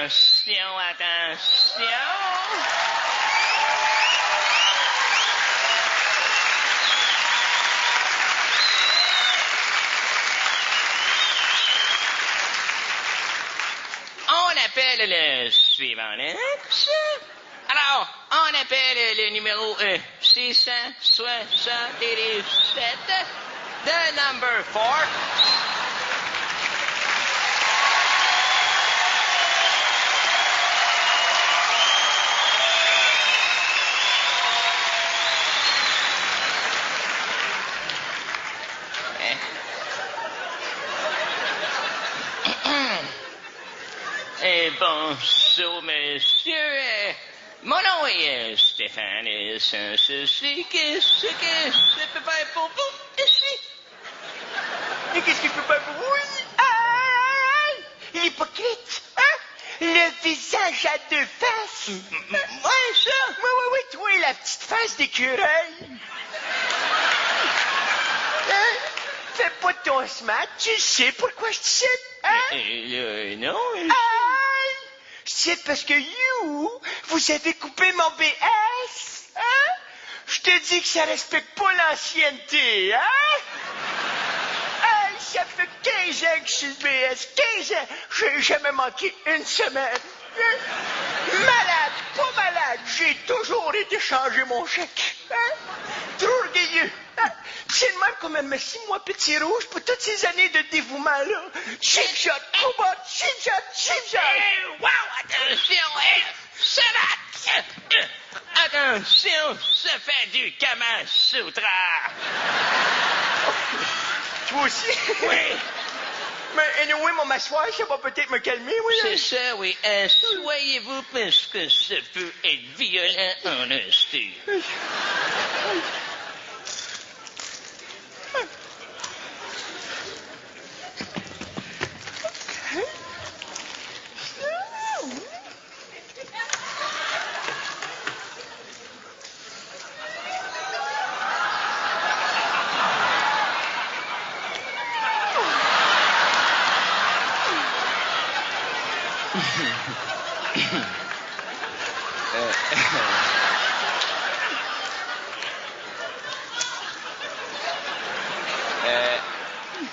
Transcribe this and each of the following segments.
Attention, attention. On appelle le suivant. Alors, on appelle le numéro 677, the number 4. Bonjour, monsieur. Mon nom est Stéphane. Qu'est-ce que je peux faire pour vous ici? Et qu'est-ce que je peux faire pour vous? L'hypocrite, hein? Le visage à deux faces. Ouais, ça. Oui, toi, la petite face d'écureuil. Hein? Fais pas ton smart, tu sais pourquoi je te cite, hein? Non. C'est parce que vous avez coupé mon BS, hein? Je te dis que ça respecte pas l'ancienneté, hein? Hey, ça fait 15 ans que je suis le BS, 15 ans, j'ai jamais manqué une semaine. Malade, pas malade, j'ai toujours été changer mon chèque, hein? Trop orgueilleux, hein? C'est le même qu'on m'a mis 6 mois petit rouge pour toutes ces années de dévouement-là. Cheap shot, cobot, cheap shot, cheap shot. Hey, wow, attention, salade. Attention, ça fait du Kama Sutra. Toi aussi? Oui. Mais anyway, mon m'asseoir, ça va peut-être me calmer, oui. C'est ça, oui. Soyez-vous parce que ça peut être violent en instant.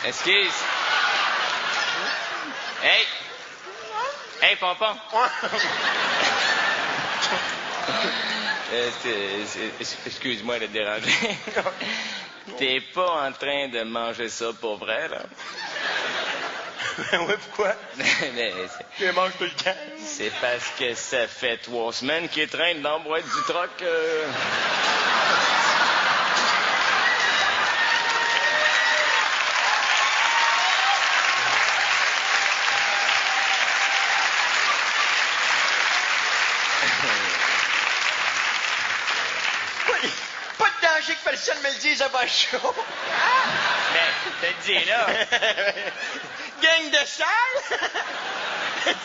Excuse. Hey, Pompon. Excuse-moi de te déranger. T'es pas en train de manger ça pour vrai, là? Ouais, pourquoi? Je mange tout le temps. C'est parce que ça fait 3 semaines qu'il traîne dans la boîte du troc. Pas de danger que personne me le dise avant le show. Mais, te le dis, là. Gang de salle?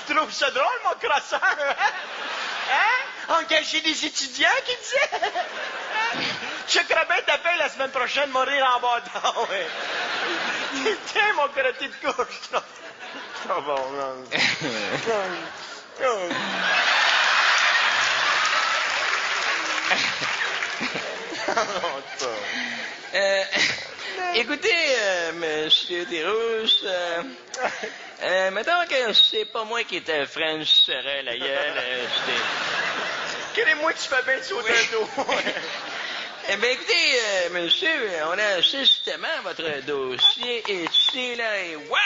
Tu trouves ça drôle, mon croissant? Hein? Engager des étudiants, qui disaient? Chuck Robin t'appelle la semaine prochaine, mourir en bas d'or. Tiens, mon crotté de couche. Oh, bon, non. Écoutez, monsieur Desrousses, mettons que c'est pas moi qui te frencherais la gueule, Quel moi tu fais bien de sauter un dos. Eh bien, écoutez, monsieur, on a justement votre dossier ici, là, et wow!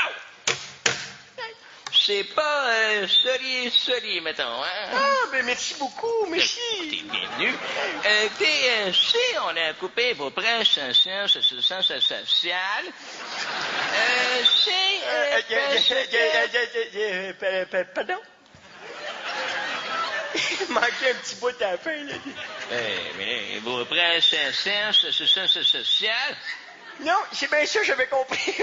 C'est pas solide, mettons, hein? Ah, ben merci beaucoup, merci. T'es bienvenu. Écoutez, si on a coupé vos prêches en sciences sociales, Pardon? Il manquait un petit bout à la fin, là. Mais vos prêches en sciences sociales? Non, c'est bien ça, j'avais compris.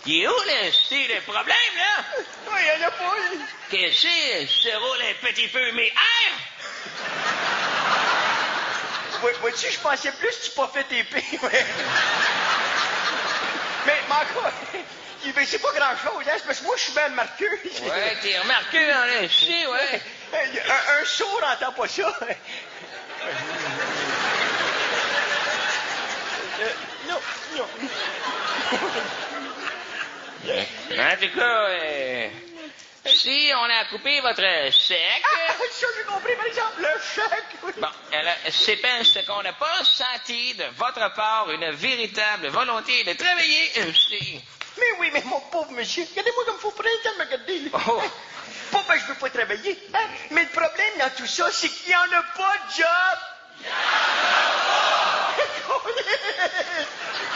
Il est où, le problème, là? Oui, il y en a pas. Qu'est-ce que ce roule un petit peu mes airs? Vois-tu, je pensais plus que tu pas fait tes pires. Mais encore, c'est pas grand-chose, hein? C'est parce que moi, je suis bien remarqueux. Ouais, t'es remarqué en ici, ouais. Un sourd n'entend pas ça. Non. En tout cas, si on a coupé votre chèque... Ça, j'ai compris, par exemple, le chèque. Oui. Bon, alors, c'est parce qu'on n'a pas senti de votre part une véritable volonté de travailler ici. Mais mon pauvre monsieur, regardez-moi comme faut prendre le me regarder. Là. Oh. Pas parce que je veux pas travailler, hein? Mais le problème dans tout ça, c'est qu'il n'y en a pas de job.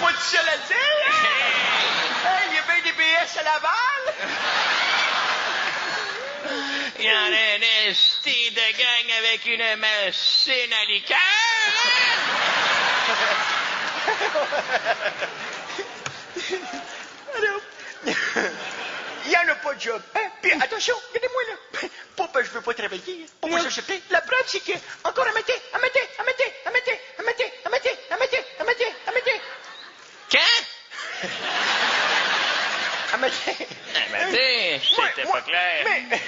Pas de seul à le dire, hein? Hey, il y a bien des BS à Laval. Il y en a un esti de gang avec une machine à liqueur. Alors, il n'y en a pas de job. Hein? Puis attention, regardez-moi là. Pas parce que je veux pas travailler. Pas parce que je sais. La preuve, c'est que encore à matin. Quand? À matin. Ah, ben, c'était pas clair. Mais...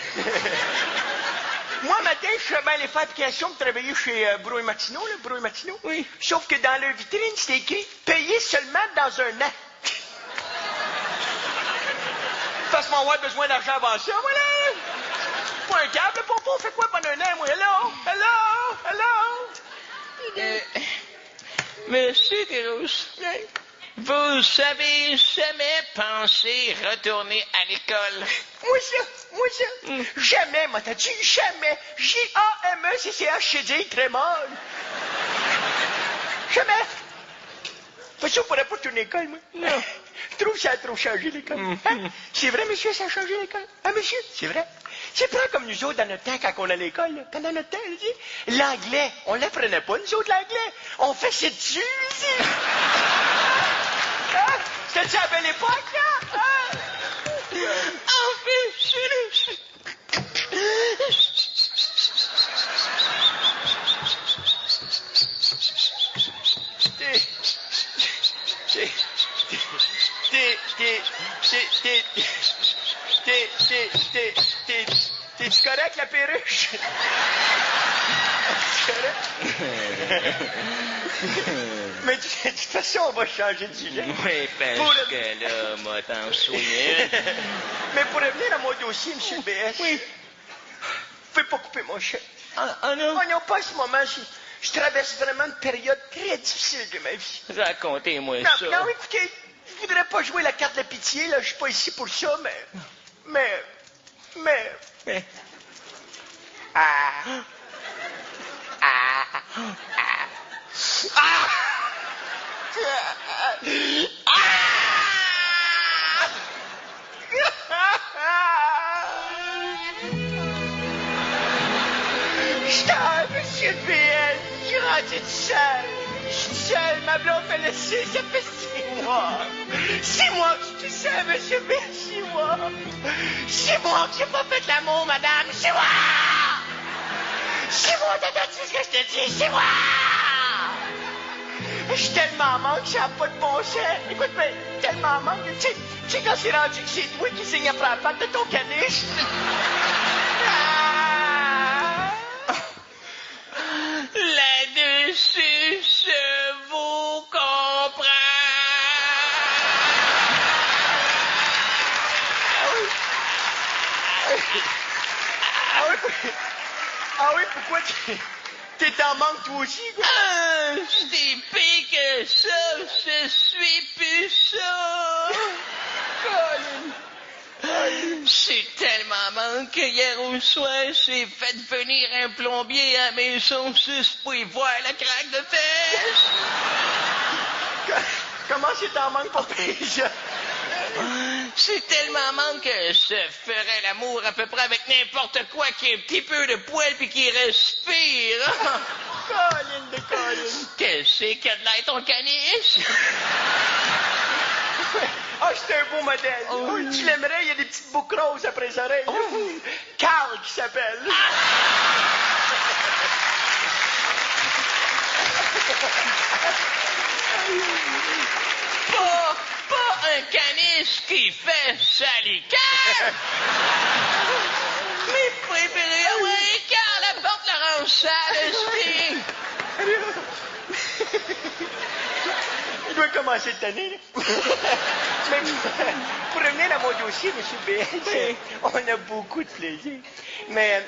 Moi, matin, je suis bien aller faire application pour travailler chez Brouille Martineau, là, Brouille Martineau. Oui. Sauf que dans leur vitrine, c'était écrit « Payer seulement dans un an ». Parce qu'on va avoir besoin d'argent avant ça, voilà. Pas un câble, popo, fait quoi pendant un an, moi? Hello? Monsieur Desroses, vous savez jamais pensé retourner à l'école? Moi, ça. Jamais, t'as dit jamais. J-A-M-E-C-C-H, c'est dire très mal. Jamais. Fait ça, on pourrait pas retourner à l'école, moi. Non. Je trouve que ça a trop changé, l'école. Hein? C'est vrai, monsieur, ça a changé, l'école? Ah, monsieur, c'est vrai. C'est pas comme nous autres, dans notre temps, quand on allait à l'école, là. Pendant notre temps, là, l'anglais, on l'apprenait pas, nous autres, l'anglais. On fait c'est dessus, ici. Hein? C'était-tu à la belle époque, là? Hein? En fait, T'es-tu correct, la perruche? T'es correct? Mais de toute façon, on va changer de sujet. Oui, parce que là, moi, t'en souviens. Mais pour revenir à mon dossier, M. le BS. Oui. Vous pouvez pas couper mon chèque. Ah non? Oh non, pas à ce moment. Je traverse vraiment une période très difficile de ma vie. Racontez-moi ça. Non, écoutez, je voudrais pas jouer la carte de la pitié, là. Je suis pas ici pour ça, mais... Monsieur le BS, je suis rendu seul. Je suis seul, ma blonde me laissé, ça fait 6 mois. 6 mois que je suis seul, monsieur le BS, 6 mois. 6 mois que j'ai pas fait l'amour, madame, 6 mois. 6 mois, t'as entendu ce que je te dis, 6 mois. Je suis tellement manque, ça n'a pas de bon sens. Écoute, mais tellement manque, tu sais quand c'est rendu que c'est toi qui signe après la patte de ton caniche. Là-dessus, je vous comprends. Ah oui, pourquoi t'es en manque toi aussi, quoi? C'est pire que ça, je suis plus ça. C'est tellement manque que hier au soir, j'ai fait venir un plombier à la maison juste pour y voir la craque de fesses. Comment c'est en manque pour ça? C'est tellement manque que je ferais l'amour à peu près avec n'importe quoi qui ait un petit peu de poil puis qui respire. Colline de colline. Qu'est-ce qu'il y a de l'air ton caniche? Ah, c'est un beau modèle. Oh, tu l'aimerais, il y a des petites boucles roses après les oreilles. Oh. Carl qui s'appelle. Pas un caniche qui fait salicaire. Mes préférés, ah ouais, car la porte la rend sale, esprit. Il doit commencer cette année, là. Mais pour revenir à mon dossier, M. BS, on a beaucoup de plaisir. Mais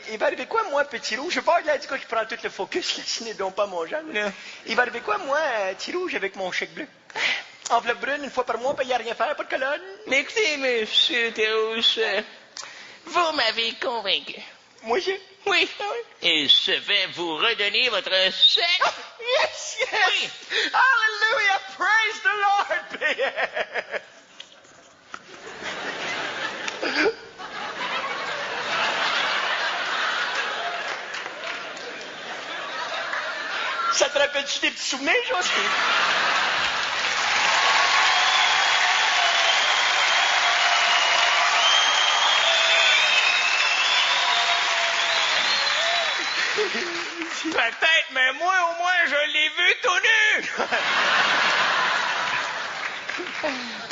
il va arriver quoi, moi, petit rouge? Je veux pas du coup qui prend tout le focus, là, ce n'est donc pas mon genre. Là. Il va arriver quoi, moi, petit rouge, avec mon chèque bleu? Enveloppe brune, une fois par mois, payer à rien faire, pas de colonne. Mais écoutez, monsieur Thérousse, vous m'avez convaincu. Moi, j'ai... Oui. Et je vais vous redonner votre chèque. Oh, yes! Oui. Hallelujah! Praise the Lord! Ça te rappelle-tu des petits souvenirs, José? Peut-être, mais moi, au moins, je l'ai vu tout nu.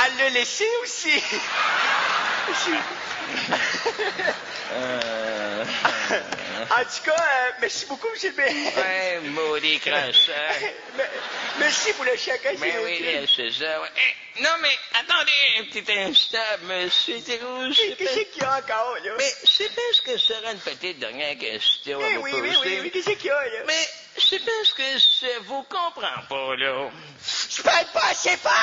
Elle l'a laissé aussi. En tout cas, merci beaucoup, M. B. Ouais, maudit cracheur. Merci pour le chèque. Hein, Ben oui, là, c'est ça, ouais. Non, mais attendez un petit instant, monsieur Thérousse. Qu'est-ce qu'il y a encore, là? Mais c'est parce que ce sera une petite dernière question à vous Oui, poser. qu'est-ce qu'il y a, là? Mais c'est parce que je vous comprends pas, là. Je parle pas assez fort!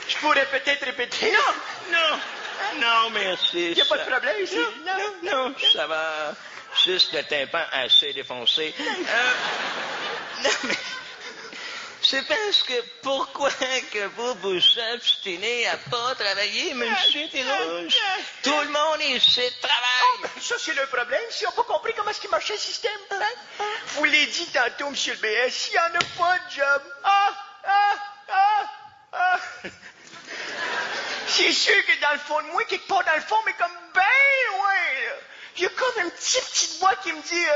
Je pourrais peut-être répéter. Non, merci. Il n'y a pas de problème ici. Non, ça va. Juste le tympan assez défoncé. Non, mais c'est parce que pourquoi que vous vous obstinez à pas travailler, monsieur Thérousse? Tout le monde ici travaille. Ça, c'est le problème. Si on n'a pas compris comment est-ce qu'il marchait le système. Vous l'avez dit tantôt, M. le BS, il n'y en a pas de job. C'est sûr que dans le fond de moi, quelque part dans le fond, mais comme ben loin, là, il y a comme une petite voix qui me dit Yo!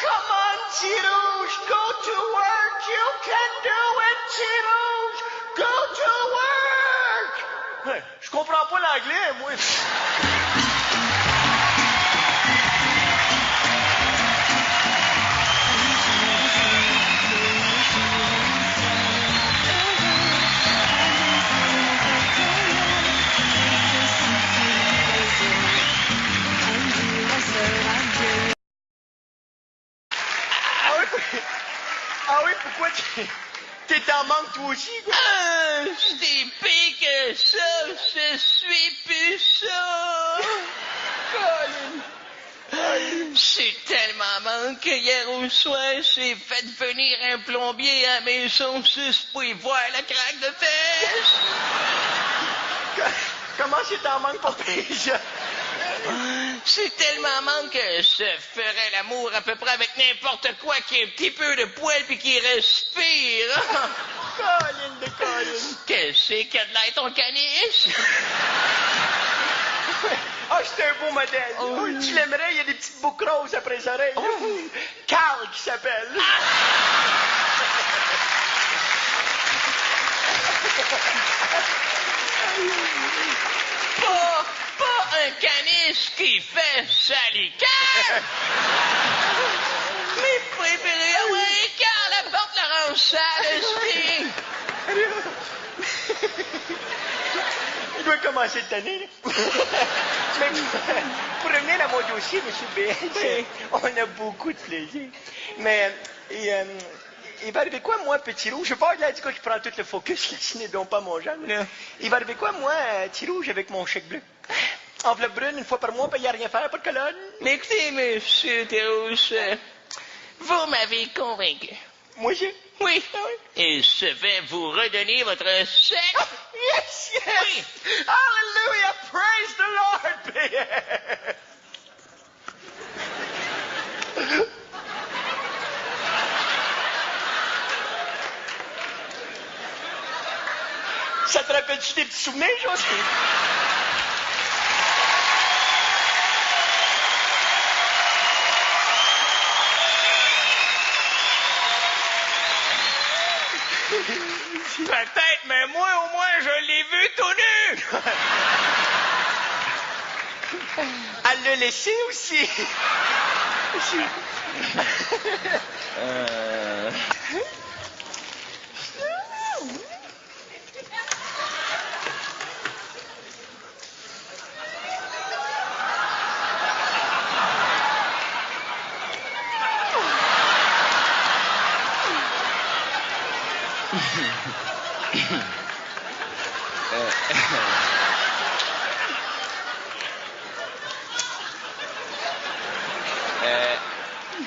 Come on, Tirouche, go to work, you can do it, Tirouche, go to work! Je comprends pas l'anglais, moi. Ah oui, pourquoi t'es en manque toi aussi, quoi? C'est pire que ça, je suis plus ça. Je suis tellement manque que hier au soir, j'ai fait venir un plombier à la maison juste pour y voir la craque de fesses. Comment c'est en manque pour ça? C'est tellement manque que je ferais l'amour à peu près avec n'importe quoi qui a un petit peu de poil puis qui respire. Colline de colline. Qu'est-ce qu'il y a de l'air ton caniche? Ah, c'est un beau modèle. Oh, tu l'aimerais, il y a des petites boucles roses après les oreilles. Carl qui s'appelle. Pas un caniche qui fait salicaire. Mes préférés, ah ouais, car la porte la rend sale, esprit. Il doit commencer cette année, là. Mais pour revenir à mon dossier, M. BS, on a beaucoup de plaisir. Mais il va arriver quoi, moi, petit rouge? Je veux pas du coup qui prend tout le focus, là, ce n'est donc pas mon genre. Là. Il va arriver quoi, moi, petit rouge, avec mon chèque bleu? Enveloppe brune, une fois par mois, payer à rien faire, pas de colonne. Mais écoutez, monsieur Thérousse, vous m'avez convaincu. Moi, j'ai... Oui. Et je vais vous redonner votre chèque. Oh, yes! Oui. Hallelujah! Praise the Lord! Ça te rappelle-tu des petits souvenirs, José? Peut-être, mais moi, au moins, je l'ai vu tout nu! Elle l'a laissé aussi.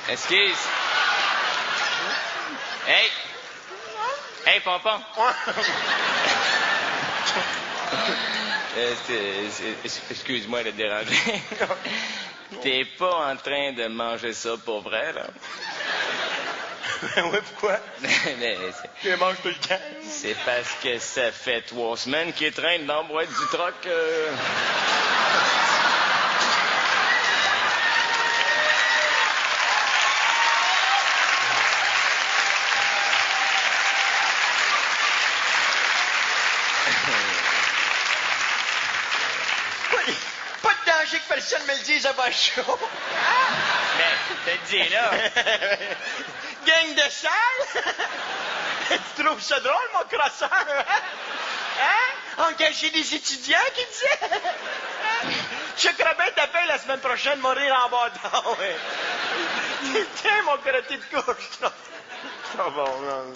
Excuse. Hey! Hey, Pompon! Excuse-moi de te déranger. T'es pas en train de manger ça pour vrai, là? Ouais, pourquoi? Mais Je mange tout le temps. c'est parce que ça fait 3 semaines qu'il traîne dans la boîte du troc. Pas de danger que personne me le dise avant le show. Mais, te le dis, là. Gang de salle? Tu trouves ça drôle, mon croissant? Hein? Engager des étudiants qui disaient? Chuck Robin t'appelle la semaine prochaine, mourir en bâton. Tiens, mon crotté de couche. Ça va, non.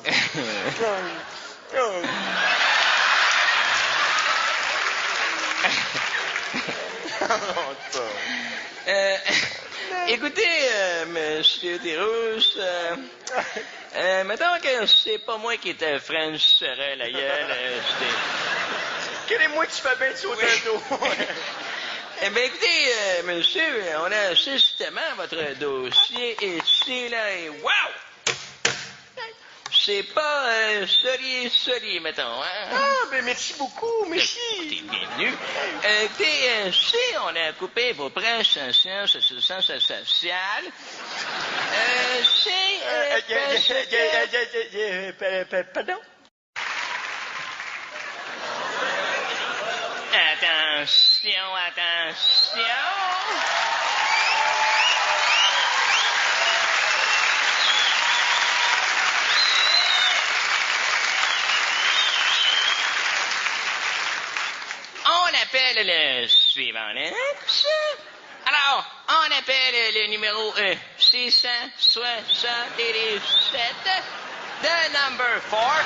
Écoutez, monsieur Desrousses, mettons que c'est pas moi qui te French serais la gueule, Quel moi tu fais bien de sauter un dos. Eh bien, écoutez, monsieur, on a justement votre dossier ici, là, et wow! C'est pas solide, mettons, hein? Ah, ben merci beaucoup, merci. Écoutez, bienvenue. Écoutez, si on a coupé vos prêches en sciences sociales, Pardon? Attention! On appelle le suivant. Alors, on appelle le numéro 677, the number 4.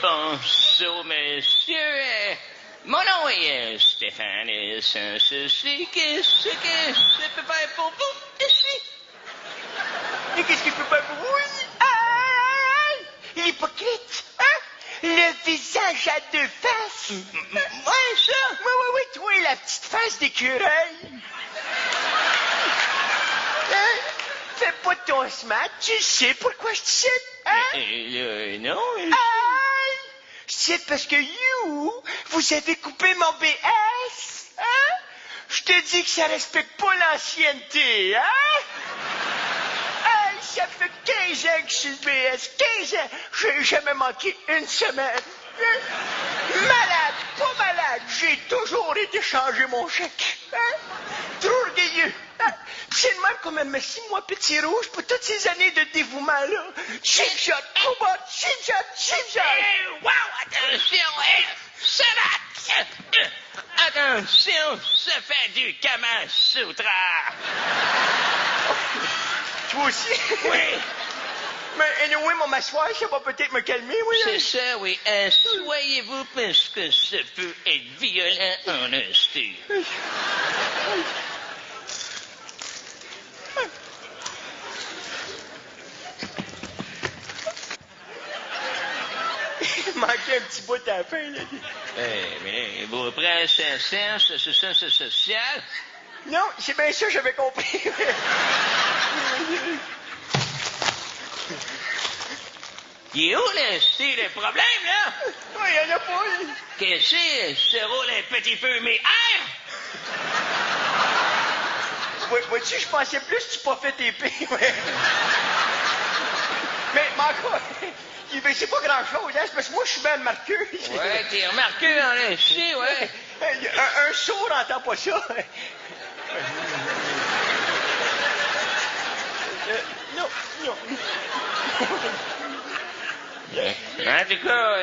Bonjour, monsieur. Mon nom est Stéphane et sans ceci, qu'est-ce que je peux faire pour vous ici? Et qu'est-ce qu'il peut faire pour vous? Aïe! L'hypocrite! Hein? Le visage à 2 faces! Ouais, ça! Oui, toi, la petite face d'écureuil! Hein? Fais pas ton smart, tu sais pourquoi je te cite, hein? Non. Aïe! Je cite parce que vous avez coupé mon BS, hein? Je te dis que ça respecte pas l'ancienneté, hein? Aïe, ça fait 15 ans que je suis le BS, 15 ans! J'ai jamais manqué une semaine. Malade, pas malade, j'ai toujours été changer mon chèque. Hein? Trop orgueilleux. Hein? C'est le même qu'on me met 6 mois petit rouge pour toutes ces années de dévouement-là. Cheap shot, cobot, cheap shot. Wow, attention, ça va! Attention, ça fait du Kama Sutra! Toi aussi? Oui! Mais anyway, mon m'asseoir, ça va peut-être me calmer, oui. C'est ça, oui. Soyez-vous parce que ça peut être violent en instant. bout à la fin, là. Mais vos prestations sociales? Non, c'est bien ça, j'avais compris. Il est où, le problème, là? Oui, il y en a pas, là. Qu'est-ce que ce roule un petit peu mes airs? Vois-tu, je pensais plus que tu pas fait épée, ouais. Mais encore, c'est pas grand-chose, hein, c'est parce que moi, je suis bien remarqueux. Ouais, t'es remarqué en ici, ouais. Un sourd n'entend pas ça. Non. En tout cas,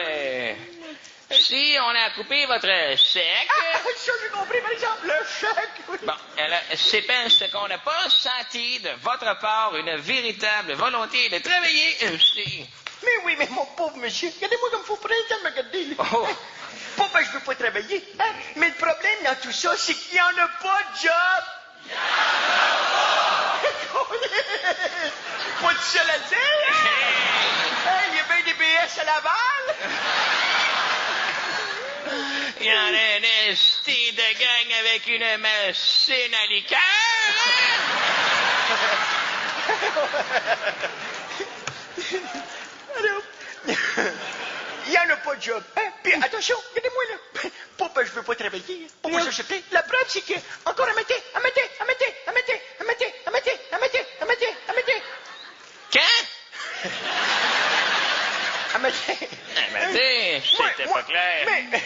si on a coupé votre chèque... Ça, j'ai compris, par exemple, le chèque. Oui. Bon, alors, c'est parce qu'on n'a pas senti de votre part une véritable volonté de travailler ici. Mais oui, mais mon pauvre monsieur, regardez-moi comme il faut prendre me regarder. Là. Oh. Pas parce que je veux pas travailler, hein? Mais le problème dans tout ça, c'est qu'il n'y en a pas de job. Il n'y en a pas. Pas de seul à le dire, hein? Il y a bien des BS à Laval. Il y en a un esti de gang avec une machine à liqueur, Alors, il n'y en a pas de job. Hein? Puis attention, regardez-moi là. Pas parce que je veux pas travailler. Pas parce que je sais. La preuve, c'est que encore à mater. Quand? À mater. C'était pas clair. Mais...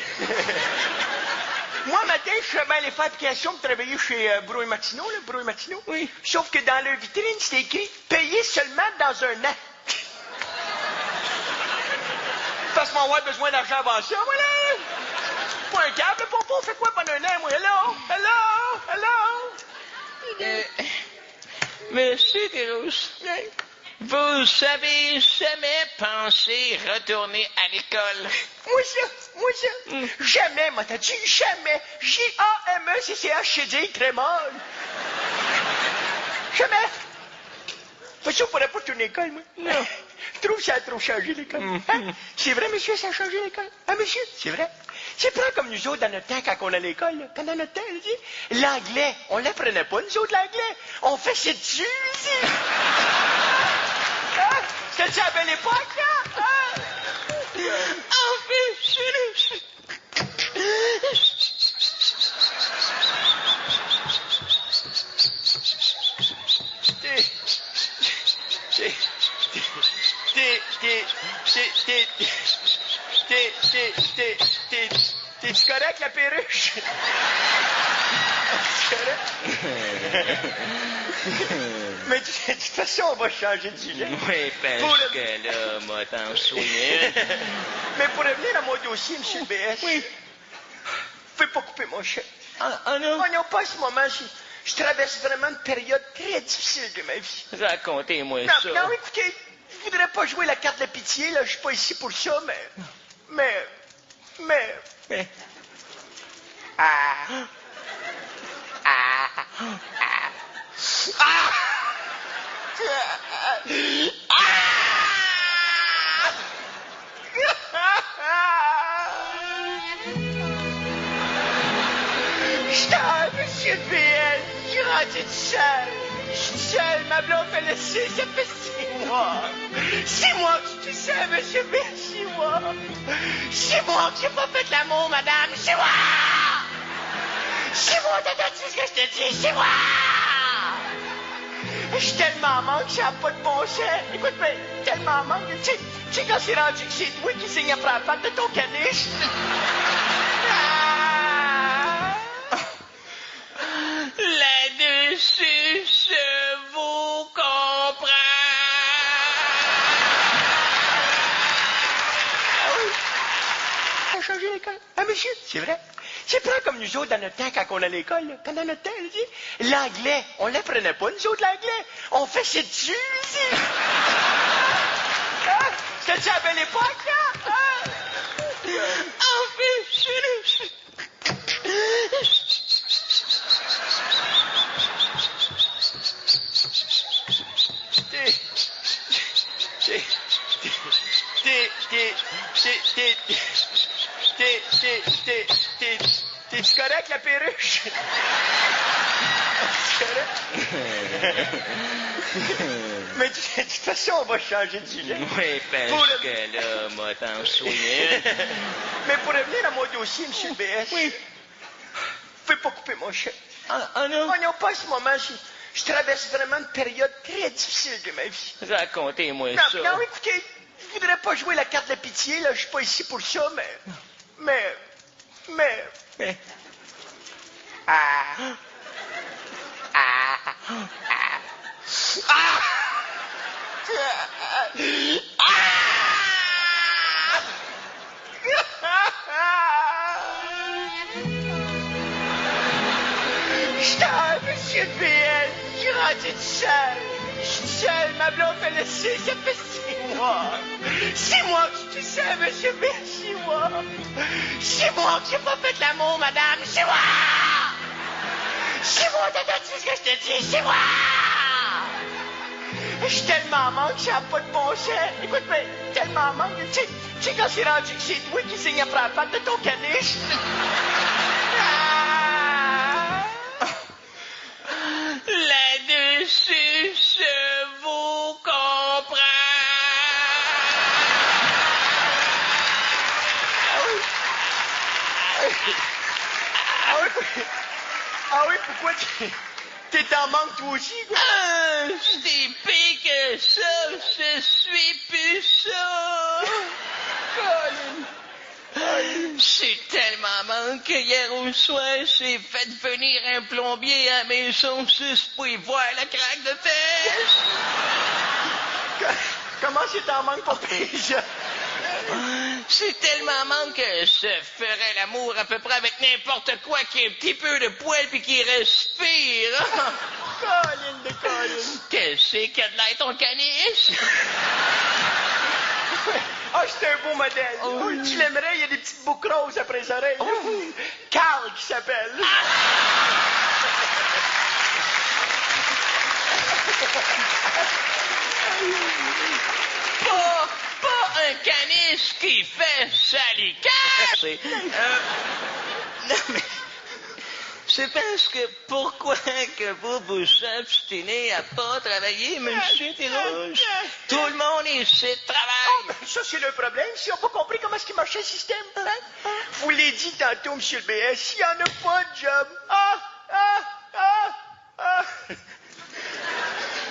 Moi, matin, je serais bien aller faire application pour travailler chez Brouille Martineau, là, Brouille Martineau. Oui. Sauf que dans leur vitrine, c'était écrit « Payer seulement dans un an ». Parce qu'on va avoir besoin d'argent avant ça, voilà. C'est pas un câble, pompon, fait quoi pendant un an, moi? Hello? Monsieur Derousse, vous avez jamais pensé retourner à l'école? Moi ça. Jamais, moi, t'as dit jamais. J-A-M-E-C-C-H, c'est dire très mal. Jamais. Fait ça, on pourrait pas retourner à l'école, moi. Non. Je trouve que ça a trop changé, l'école. Hein? C'est vrai, monsieur, ça a changé, l'école? Hein, monsieur? C'est vrai. C'est pas comme nous autres dans notre temps, quand on allait à l'école, là. Quand dans notre temps, l'anglais, on l'apprenait pas, nous autres, l'anglais. On fait c'est dessus, ici. Hein? C'était ça à la belle époque, là? Hein? En fait, T'es-tu correct, la perruche? C'est correct? Mais de toute façon, on va changer de sujet. oui, parce que là, moi, t'en souviens. Mais pour revenir à mon dossier, M. le BS. Oui. Vous pouvez pas couper mon chèque. Ah non? Oh non, pas à ce moment. Je traverse vraiment une période très difficile de ma vie. Racontez-moi ça. Non, écoutez, je voudrais pas jouer la carte de la pitié, là. Je suis pas ici pour ça, mais... Monsieur BS, je suis rendu tout seul. Je suis seul, ma blonde m'a laissé, ça fait 6 mois. 6 mois que je suis tout seul, monsieur BS, 6 mois. 6 mois que j'ai pas fait l'amour, madame, 6 mois. 6 mois, t'as entendu ce que je te dis, 6 mois. Je suis tellement en manque, ça n'a pas de bon sens. Écoute, mais tellement en manque, tu sais quand c'est rendu que c'est toi qui signe après la patte de ton caniche. Là-dessus, je vous comprends. Ah oui? Ça a changé l'école. Ah, monsieur, c'est vrai. C'est pas comme nous autres dans notre temps, quand on allait à l'école. Là. Quand dans notre temps, l'anglais, on l'apprenait pas, nous autres, l'anglais. On fait c'est dessus, ici. Hein? C'était ça à la belle époque, là? Hein? En fait, C'est correct, la perruche? C'est correct? Mais de toute façon, on va changer de sujet. Oui, parce que là, moi, t'en souviens. Mais pour revenir à mon dossier, M. le BS. Oui. Vous pouvez pas couper mon chèque. Ah non? Oh non, pas en ce moment. Je traverse vraiment une période très difficile de ma vie. Racontez-moi Non, ça. non, écoutez, je voudrais pas jouer la carte de la pitié, là. Je suis pas ici pour ça, mais... Ah! Monsieur le BS, je suis rendu tout seul. Je suis seul, ma blonde m'a laissé, ça fait 6 mois. 6 mois que je suis tout seul, monsieur le BS, 6 mois. 6 mois que j'ai pas fait l'amour, madame, 6 mois. 6 mois, t'entends-tu ce que je te dis? 6 mois. Je suis tellement en manque, ça n'a pas de bon sens. Écoute, mais tellement en manque. Tu sais, quand c'est rendu que c'est toi qui signe après la patte de ton caniche. Là-dessus, je vous comprends. Ah oui, pourquoi t'es en manque toi aussi, quoi? Ah, c'est pire que ça, je suis plus ça. Je suis tellement manque que hier au soir, j'ai fait venir un plombier à la maison juste pour y voir la craque de fesses. Comment c'est en manque pour pire? C'est tellement manque que je ferais l'amour à peu près avec n'importe quoi qui a un petit peu de poil puis qui respire. Colline de colline. Qu'est-ce qu'il y a de l'air ton caniche? Ah, c'est un beau modèle. Oh, tu l'aimerais, il y a des petites boucles roses après les oreilles. Oh. Carl qui s'appelle. Pas un caniche qui fait salicaire. Non, mais c'est parce que pourquoi que vous vous obstinez à pas travailler, monsieur Tirouge? Tout le monde ici travaille. Oh, ben, ça, c'est le problème. Si on n'a pas compris comment est-ce qu'il marchait le système. Vous l'avez dit tantôt, monsieur le BS, il n'y en a pas de job.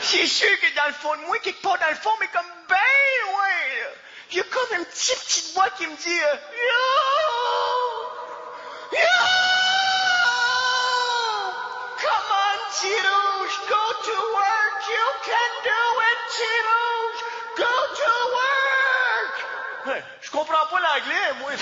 C'est sûr que dans le fond de moi, quelque part dans le fond, mais comme ben loin, là, il y a comme une petite voix qui me dit Yo! Come on, Tirouge, go to work, you can do it, Tirouge, go to work! Ouais, je comprends pas l'anglais, moi.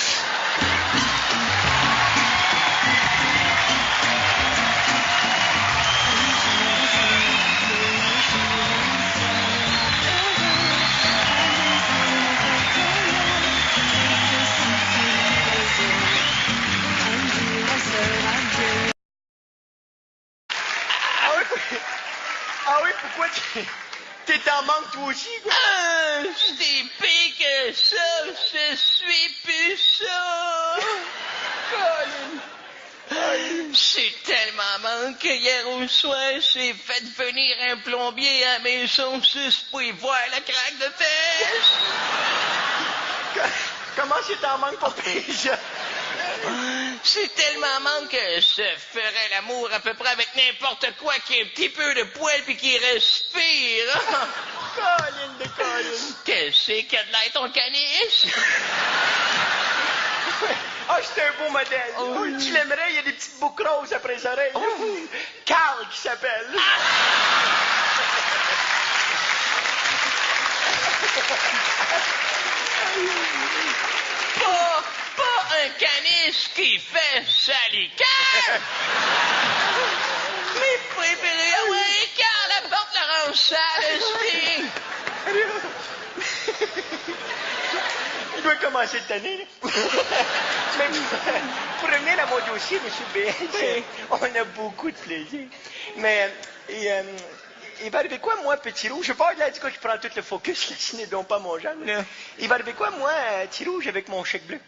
Ah oui, pourquoi t'es en manque toi aussi, quoi? Ah, c'est pire que ça, je suis plus ça. Je suis tellement manque que hier au soir, j'ai fait venir un plombier à la maison juste pour y voir la craque de fesses. Comment c'est en manque pour pire? C'est tellement manque que je ferais l'amour à peu près avec n'importe quoi qui a un petit peu de poil puis qui respire. Colline de colline. Qu'est-ce qu'il y a de l'air ton caniche? Ah, c'est un beau modèle. Oh, tu l'aimerais, il y a des petites boucles roses après les oreilles. Carl qui s'appelle. Pas un caniche qui fait salicaire. Mes préférés, ah ouais, Carl, apporte l'orange sale, Il doit commencer cette année, là. Mais pour revenir à mon dossier, M. B, on a beaucoup de plaisir. Mais il va arriver quoi, moi, petit rouge? Je sais pas, il a dit quoi qui prend tout le focus, là, ce n'est donc pas mon genre. Il va arriver quoi, moi, petit rouge, avec mon chèque bleu?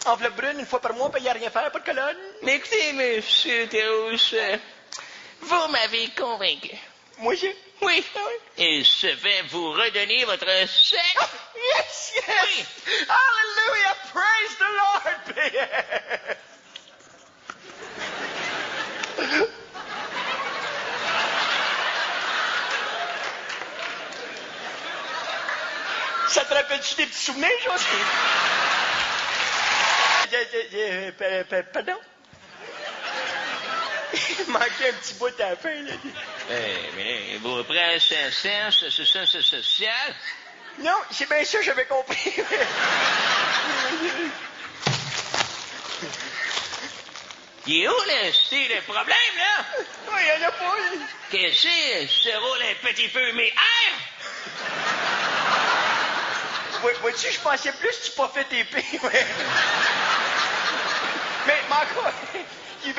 Enveloppe brune, une fois par mois, payer à rien faire, pas de colonne. Mais écoutez, monsieur Thérousse, vous m'avez convaincu. Moi, j'ai... Oui, et je vais vous redonner votre chèque. Oh, yes, yes! Oui. Hallelujah! Praise the Lord! Ça te rappelle-tu des petits souvenirs, José? Pardon? Il manquait un petit bout à la fin, là. Mais vos prestations sociales. Non, c'est bien ça, j'avais compris. Il est où, le problème, là? Oui, il n'y en a pas. Qu'est-ce que ce roule un petit peu mes airs? Vois-tu, je pensais plus que tu pas fait tes pires, ouais. Mais encore,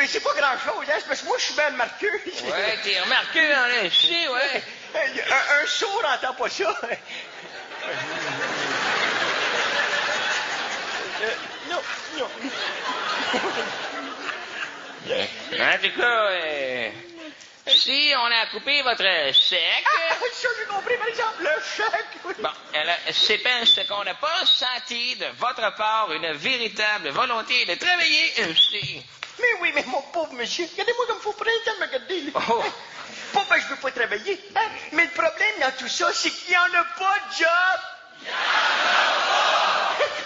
c'est pas grand-chose, hein, c'est parce que moi, je suis bien remarqueux. Ouais, t'es remarqué, hein, ici, ouais. Un sourd n'entend pas ça. Non. En tout cas, si on a coupé votre chèque... Ça, j'ai compris, par exemple, le chèque. Oui. Bon, c'est parce qu'on n'a pas senti de votre part une véritable volonté de travailler ici. Mais mon pauvre monsieur, regardez-moi comme faut prendre le temps de me regarder, là. Oh. Pas parce que je veux pas travailler, hein? Mais le problème dans tout ça, c'est qu'il n'y en a pas de job. Il y en a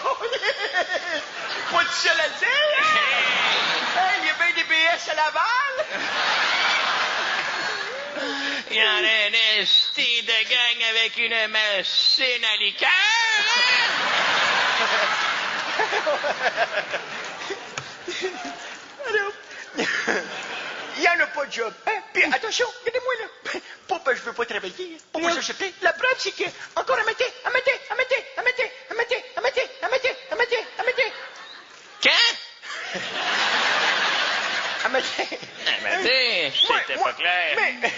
pas! Pas de seul à le dire, hein? Hey, il y a bien des BS à Laval. Il y en a un esti de gang avec une machine à liqueur. Il n'y en a pas de job. Hein? Puis attention, regardez-moi là. Pas parce que je veux pas travailler. Pas parce que je sais. La preuve, c'est que encore à mater. Quand? À mater. C'était pas clair. Mais...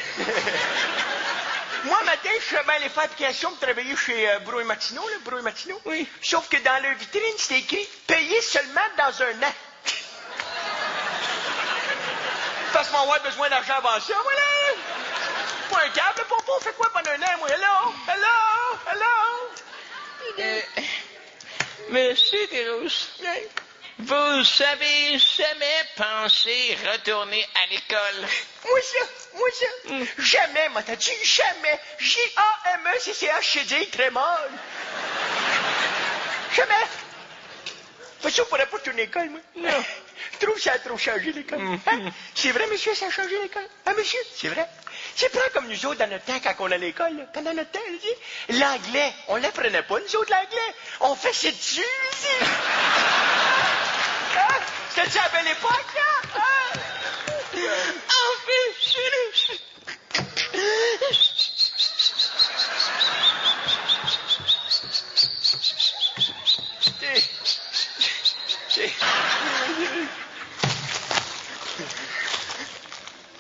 Moi, matin, je suis bien les faire application pour travailler chez Brouille Martineau, là, Brouille Martineau. Oui. Sauf que dans leur vitrine, c'est écrit « Payer seulement dans un an ». Parce qu'on va avoir besoin d'argent avant ça, voilà. Pas un câble, pompon, on fait quoi pendant un an, moi? Hello? Monsieur Desrousses, vous avez jamais pensé retourner à l'école? Moi, ça. Jamais, m'as dit jamais. J-A-M-E-C-C-H, c'est dire très mal. Jamais. Fait ça, on pourrait pas retourner à l'école, moi. Non. Je trouve que ça a trop changé, l'école. Hein? C'est vrai, monsieur, ça a changé, l'école? Hein, monsieur? C'est vrai. C'est pas comme nous autres, dans notre temps, quand on allait à l'école, là. Pendant notre temps, là, l'anglais, on l'apprenait pas, nous autres, l'anglais. On fait c'est dessus, ici. Hein? C'était-tu à la belle époque, là? Hein? En fait,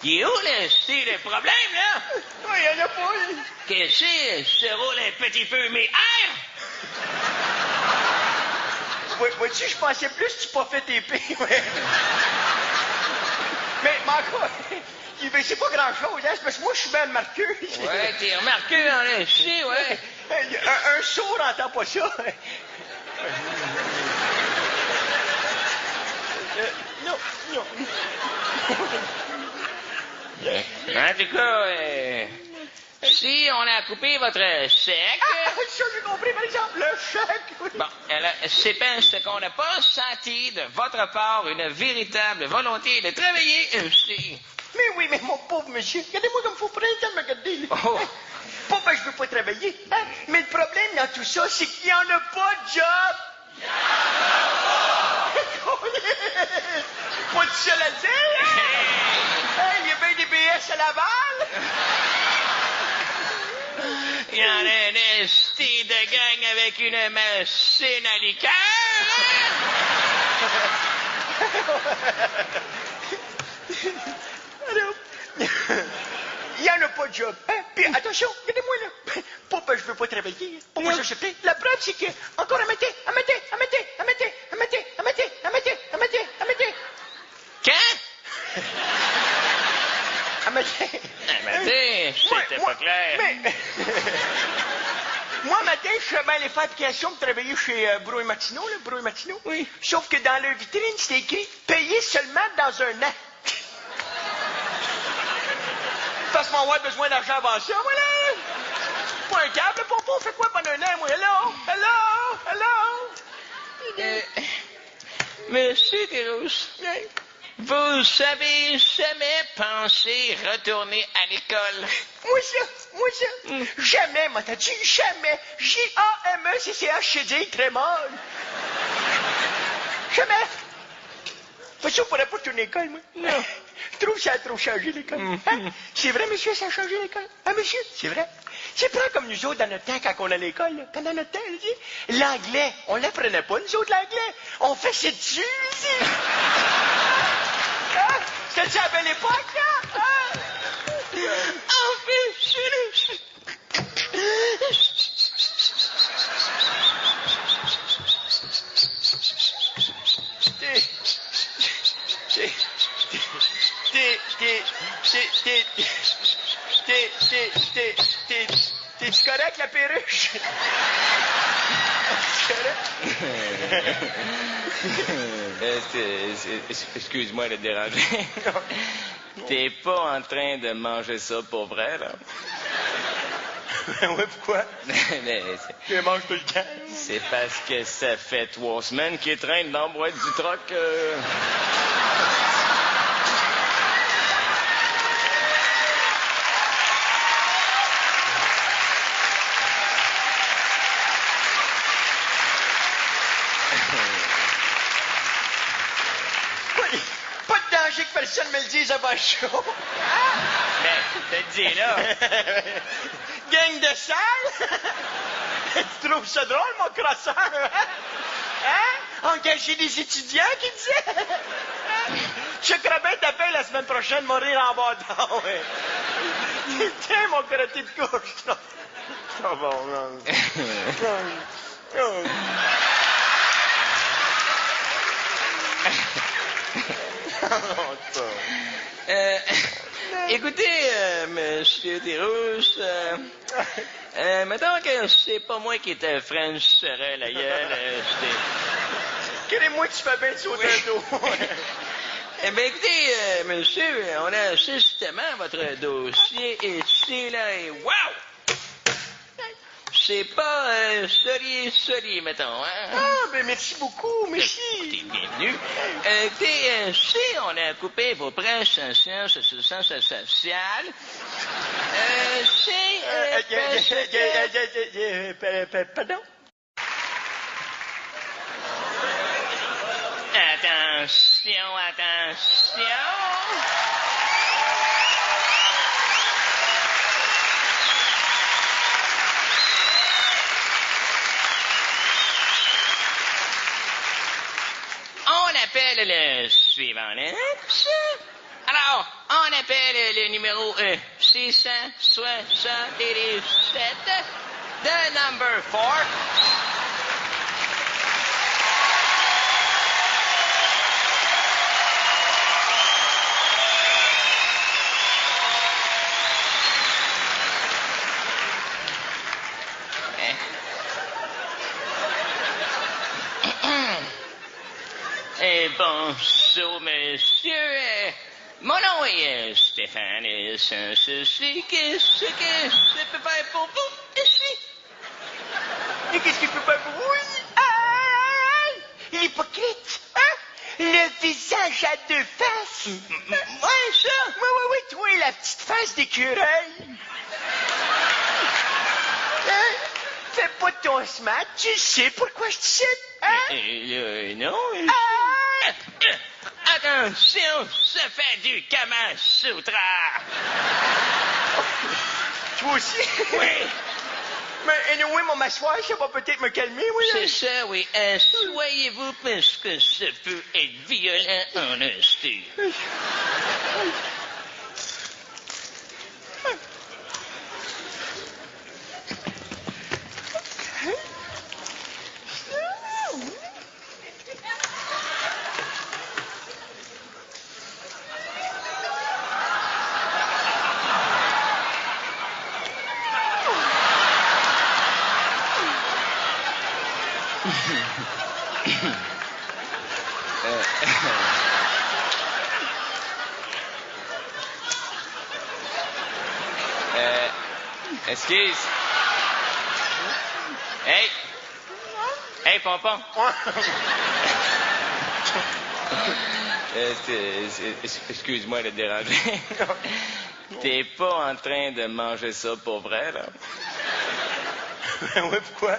il est où, le problème, là? Oui, il n'y en a pas. Qu'est-ce que ce roule un petit peu mes airs? Vois-tu, je pensais plus que tu pas fait tes pires, ouais. Mais encore, c'est pas grand-chose, hein, c'est parce que moi, je suis bien remarqueux. Ouais, t'es remarqué, hein, ici, ouais. Un sourd n'entend pas ça. Non. En tout cas, si on a coupé votre chèque... Ça, j'ai compris, par exemple, le chèque. Oui. Bon, c'est parce qu'on n'a pas senti de votre part une véritable volonté de travailler ici. Mais mon pauvre monsieur, regardez-moi comme faut prendre le temps de me regarder, là. Oh. Pas parce que je veux pas travailler, hein? Mais le problème dans tout ça, c'est qu'il n'y en a pas de job. Il y en a pas! Pas de seul à le dire, hein? Hey, il y a bien des BS à Laval. Il y en a un esti de gang avec une machine à liqueur. Il n'y en a pas de job. Hein? Puis attention, regardez-moi là. Pas parce que je veux pas travailler. Pas parce que je sais. La preuve, c'est que encore à mater. À matin. Ah, matin, c'était pas clair. Mais... Moi, matin, je suis bien aller faire application pour travailler chez Brouille Martineau, là, Brouille Martineau. Oui. Sauf que dans leur vitrine, c'était écrit « Payer seulement dans un an ». Parce qu'on va avoir besoin d'argent avant ça, voilà. Pas un câble, popo, fait quoi pendant un an, moi? Hello? Monsieur Desroses, vous avez jamais pensé retourner à l'école? Moi, ça. Jamais, moi, t'as dit jamais. J-A-M-E-C-C-H, c'est très Jamais. Fait ça, on pourrait pas retourner à l'école, moi. Non. Je trouve que ça a trop changé, l'école. Hein? C'est vrai, monsieur, ça a changé, l'école? Hein, monsieur? C'est vrai. C'est pas comme nous autres dans notre temps, quand on allait à l'école, là. Pendant notre temps, l'anglais, on l'apprenait pas, nous autres, l'anglais. On fait c'est dessus, ici. Hein? C'était ça à la belle époque, là? Hein? En fait, T'es-tu correct, la perruche? Excuse-moi de te déranger. T'es pas en train de manger ça pour vrai, là? Ouais, pourquoi? Mais Je mange tout le temps. c'est parce que ça fait 3 semaines qu'il traîne dans la boîte du troc. Pas de danger que personne me le dise avant le show. Ben, je te le dis, là. Gang de salle? Tu trouves ça drôle, mon crosseur? Hein? Engager des étudiants qui disaient? Je crois bien t'appelles la semaine prochaine, mourir en bâton. Tiens, mon crotté de couche. Ça va, non. Écoutez, monsieur Desroses, mettons que c'est pas moi qui te French serais la gueule, Quel moi tu fais bien de sauter un dos. Eh bien, écoutez, monsieur, on a justement votre dossier ici, là, et wow! C'est pas solide, mettons, hein? Ah, ben merci beaucoup, merci. Écoutez, bienvenue. Écoutez, si on a coupé vos prêches en sciences sociales, Pardon? Attention. On appelle le suivant. Alors, on appelle le numéro 677, the number 4. Bonjour, monsieur. Mon nom est Stéphane et sans souci, qu'est-ce que je peux faire pour vous ici? Et qu'est-ce qu'il peut faire pour vous? L'hypocrite, hein? Le visage à deux faces. Ouais, ça. Oui, toi, la petite face d'écureuil. Hein? Fais pas ton smart, tu sais pourquoi je te cite, hein? Non. Attention, ça fait du Kama Sutra. Toi aussi? Oui. Mais anyway, mon m'asseoir, ça va peut-être me calmer, oui. C'est ça, oui. Assoyez-vous parce que ça peut être violent en instant. Excuse. Hey! Hey, Pompon! Excuse-moi de te déranger. T'es pas en train de manger ça pour vrai, là? Oui, pourquoi?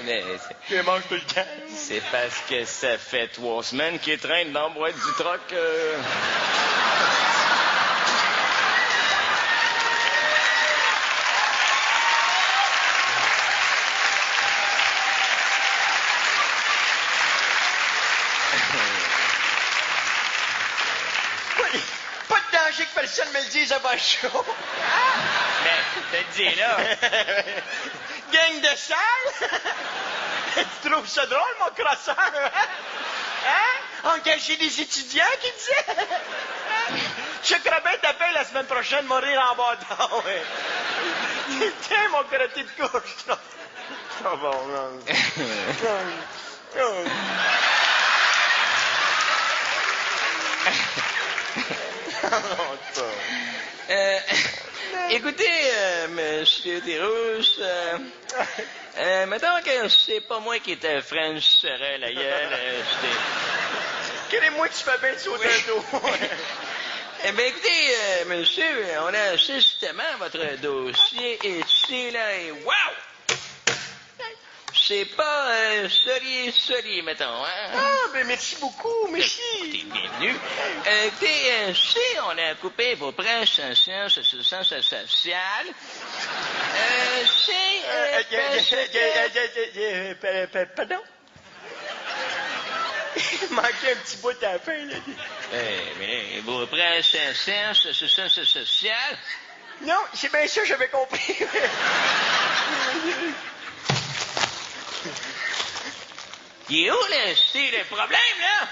Mais Je mange tout le temps. c'est parce que ça fait 3 semaines qu'il traîne dans la boîte du troc. Pas de danger que personne me le dise avant le show. Mais, te le dis, là. Gang de sale? Tu trouves ça drôle, mon crosseur? Hein? Engager des étudiants qui disaient? Je crois bien t'appelles la semaine prochaine, mourir en bâton. Tiens, mon crotté de couche. Oh bon, non. Écoutez, Monsieur Desrousses, mettons que c'est pas moi qui te frencherais la gueule, Quel moi tu fais bien de sauter un dos. Eh bien, écoutez, monsieur, on a justement votre dossier ici, là, et wow! C'est pas solide, mettons, hein? Ah, ben merci beaucoup, merci. Écoutez, bienvenue. Écoutez, si on a coupé vos prêches en sciences sociales, Pardon? Il manquait un petit bout à la fin, là. Mais vos prêches en sciences sociales, Non, c'est bien ça, j'avais compris. il est où, le problème, là?